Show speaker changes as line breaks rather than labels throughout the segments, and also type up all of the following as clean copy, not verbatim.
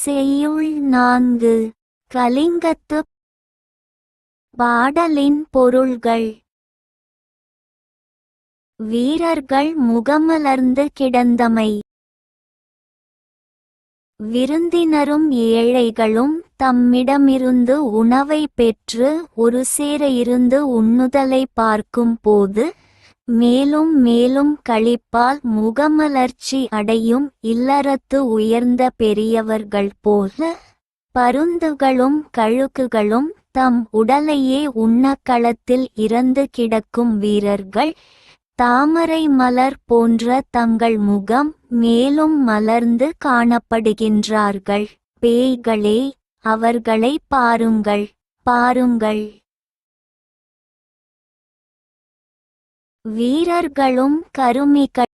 செய்யுள் 4. கலிங்கத்துப் பாடலின் பொருள்கள். வீரர்கள் முகமலர்ந்து கிடந்தமை. விருந்தினரும் ஏழைகளும் தம்மிடமிருந்து உணவை பெற்று ஒரு சேர இருந்து உண்ணுதலை பார்க்கும் போது மேலும் மேலும் களிப்பால் முகமலர்ச்சி அடையும் இல்லறத்து உயர்ந்த பெரியவர்கள் போல பருந்துகளும் கழுகுகளும் தம் உடலையே உண்ணக்களத்தில் இறந்து கிடக்கும் வீரர்கள் தாமரை மலர் போன்ற தங்கள் முகம் மேலும் மலர்ந்து காணப்படுகின்றார்கள். பேய்களே, அவர்களை பாருங்கள், பாருங்கள். வீரர்களும் கருமிகள்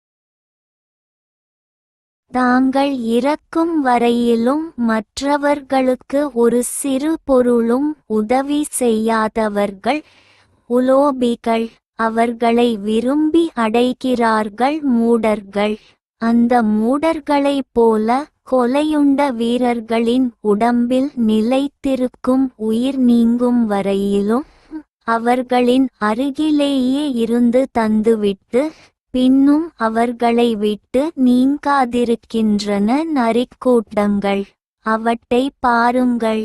தாங்கள் இறக்கும் வரையிலும் மற்றவர்களுக்கு ஒரு சிறு பொருளும் உதவி செய்யாதவர்கள் உலோபிகள். அவர்களை விரும்பி அடைகிறார்கள் மூடர்கள். அந்த மூடர்களைப் போல கொலையுண்ட வீரர்களின் உடம்பில் நிலைத்திருக்கும் உயிர் நீங்கும் வரையிலும் அவர்களின் அருகிலேயே இருந்து தந்துவிட்டு பின்னும் அவர்களை விட்டு நீங்காதிருக்கின்றன நரிக்கூட்டங்கள். அவற்றை பாருங்கள்.